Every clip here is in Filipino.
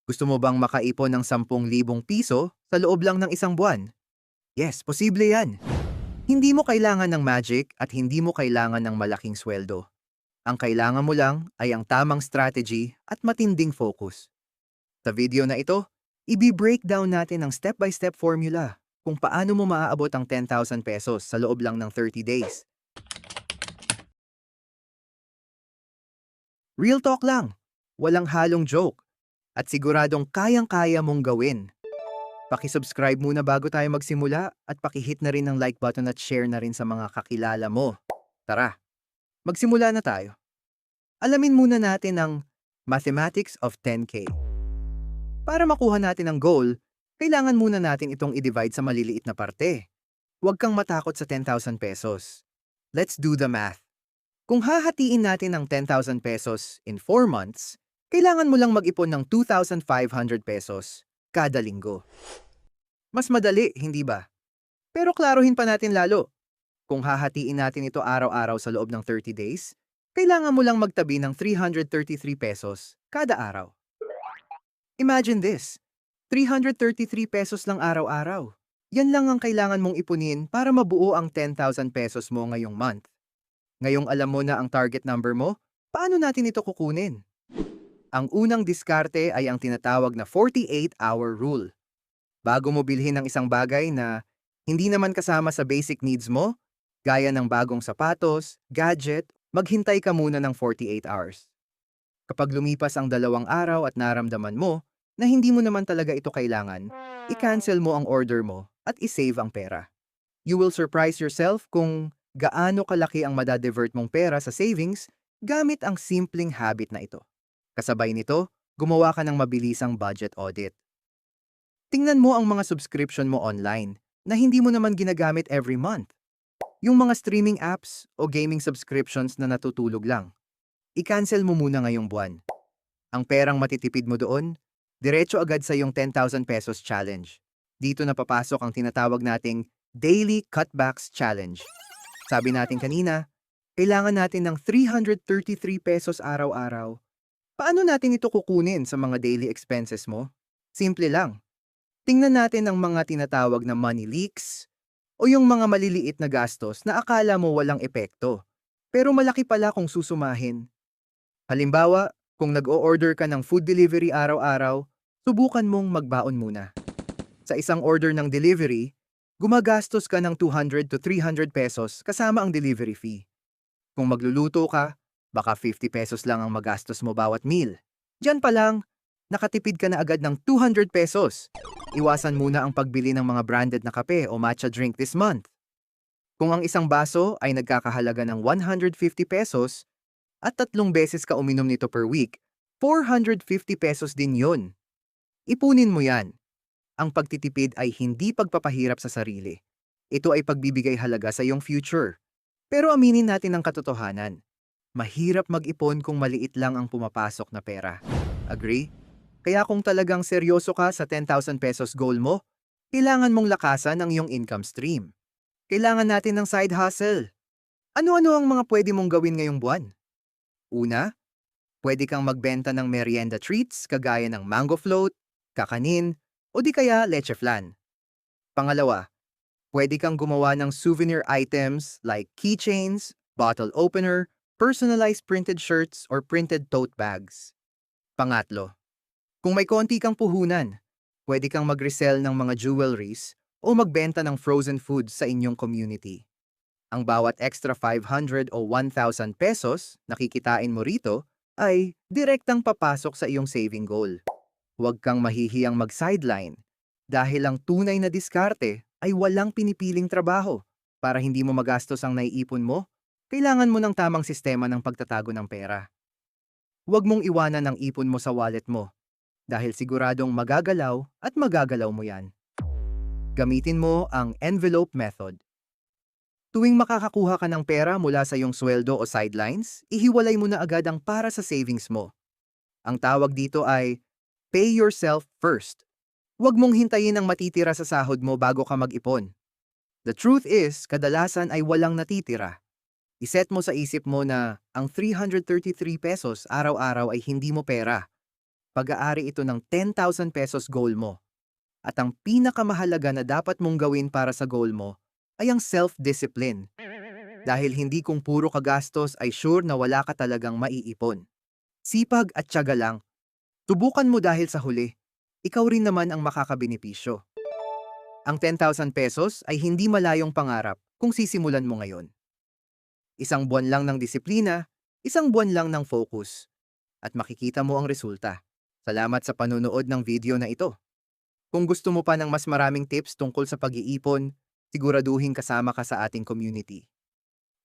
Gusto mo bang makaipon ng 10,000 piso sa loob lang ng isang buwan? Yes, posible yan. Hindi mo kailangan ng magic at hindi mo kailangan ng malaking sweldo. Ang kailangan mo lang ay ang tamang strategy at matinding focus. Sa video na ito, i-breakdown natin ang step-by-step formula kung paano mo maaabot ang 10,000 pesos sa loob lang ng 30 days. Real talk lang, walang halong joke, at siguradong kayang-kaya mong gawin. Paki-subscribe muna bago tayo magsimula at paki-hit na rin ng like button at share na rin sa mga kakilala mo. Tara, magsimula na tayo. Alamin muna natin ang Mathematics of 10K. Para makuha natin ang goal, kailangan muna natin itong i-divide sa maliliit na parte. Huwag kang matakot sa 10,000 pesos. Let's do the math. Kung hahatiin natin ang 10,000 pesos in 4 months, kailangan mo lang mag-ipon ng 2,500 pesos kada linggo. Mas madali, hindi ba? Pero klaruhin pa natin lalo. Kung hahatiin natin ito araw-araw sa loob ng 30 days, kailangan mo lang magtabi ng 333 pesos kada araw. Imagine this, 333 pesos lang araw-araw. Yan lang ang kailangan mong ipunin para mabuo ang 10,000 pesos mo ngayong month. Ngayong alam mo na ang target number mo, paano natin ito kukunin? Ang unang diskarte ay ang tinatawag na 48-hour rule. Bago mo bilhin ang isang bagay na hindi naman kasama sa basic needs mo, gaya ng bagong sapatos, gadget, maghintay ka muna ng 48 hours. Kapag lumipas ang 2 araw at naramdaman mo na hindi mo naman talaga ito kailangan, i-cancel mo ang order mo at i-save ang pera. You will surprise yourself kung gaano kalaki ang madadivert mong pera sa savings gamit ang simpleng habit na ito. Kasabay nito, gumawa ka ng mabilisang budget audit. Tingnan mo ang mga subscription mo online na hindi mo naman ginagamit every month. Yung mga streaming apps o gaming subscriptions na natutulog lang. I-cancel mo muna ngayong buwan. Ang perang matitipid mo doon, diretso agad sa iyong 10,000 pesos challenge. Dito na papasok ang tinatawag nating Daily Cutbacks Challenge. Sabi natin kanina, kailangan natin ng 333 pesos araw-araw. Paano natin ito kukunin sa mga daily expenses mo? Simple lang. Tingnan natin ang mga tinatawag na money leaks o yung mga maliliit na gastos na akala mo walang epekto, pero malaki pala kung susumahin. Halimbawa, kung nag-o-order ka ng food delivery araw-araw, subukan mong magbaon muna. Sa isang order ng delivery, gumagastos ka ng 200 to 300 pesos kasama ang delivery fee. Kung magluluto ka, baka 50 pesos lang ang magastos mo bawat meal. Diyan pa lang, nakatipid ka na agad ng 200 pesos. Iwasan muna ang pagbili ng mga branded na kape o matcha drink this month. Kung ang isang baso ay nagkakahalaga ng 150 pesos at 3 beses ka uminom nito per week, 450 pesos din yun. Ipunin mo yan. Ang pagtitipid ay hindi pagpapahirap sa sarili. Ito ay pagbibigay halaga sa iyong future. Pero aminin natin ang katotohanan. Mahirap mag-ipon kung maliit lang ang pumapasok na pera. Agree? Kaya kung talagang seryoso ka sa 10,000 pesos goal mo, kailangan mong lakasan ang iyong income stream. Kailangan natin ng side hustle. Ano-ano ang mga pwede mong gawin ngayong buwan? Una, pwede kang magbenta ng merienda treats kagaya ng mango float, kakanin, o di kaya leche flan. Pangalawa, pwede kang gumawa ng souvenir items like keychains, bottle opener, personalized printed shirts, or printed tote bags. Pangatlo, kung may konti kang puhunan, pwede kang mag-resell ng mga jewelries o magbenta ng frozen foods sa inyong community. Ang bawat extra 500 o 1,000 pesos na kikitain mo rito ay direktang papasok sa iyong saving goal. Huwag kang mahihiyang mag-sideline dahil ang tunay na diskarte ay walang pinipiling trabaho. Para hindi mo magastos ang naiipon mo, kailangan mo ng tamang sistema ng pagtatago ng pera. Huwag mong iwanan ang ipon mo sa wallet mo dahil siguradong magagalaw at magagalaw mo yan. Gamitin mo ang envelope method. Tuwing makakakuha ka ng pera mula sa iyong sweldo o sidelines, ihiwalay mo na agad ang para sa savings mo. Ang tawag dito ay pay yourself first. Huwag mong hintayin ang matitira sa sahod mo bago ka mag-ipon. The truth is, kadalasan ay walang natitira. Iset mo sa isip mo na ang 333 pesos araw-araw ay hindi mo pera. Pag-aari ito ng 10,000 pesos goal mo. At ang pinakamahalaga na dapat mong gawin para sa goal mo ay ang self-discipline. Dahil hindi kung puro kagastos ay sure na wala ka talagang maiipon. Sipag at tiyaga lang. Tubukan mo dahil sa huli, ikaw rin naman ang makakabenepisyo. Ang 10,000 pesos ay hindi malayong pangarap kung sisimulan mo ngayon. Isang buwan lang ng disiplina, isang buwan lang ng focus, at makikita mo ang resulta. Salamat sa panunood ng video na ito. Kung gusto mo pa ng mas maraming tips tungkol sa pag-iipon, siguraduhin kasama ka sa ating community.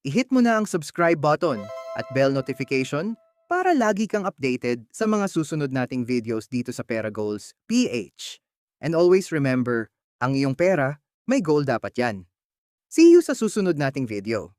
I-hit mo na ang subscribe button at bell notification para lagi kang updated sa mga susunod nating videos dito sa Pera Goals PH. And always remember, ang iyong pera, may goal dapat yan. See you sa susunod nating video.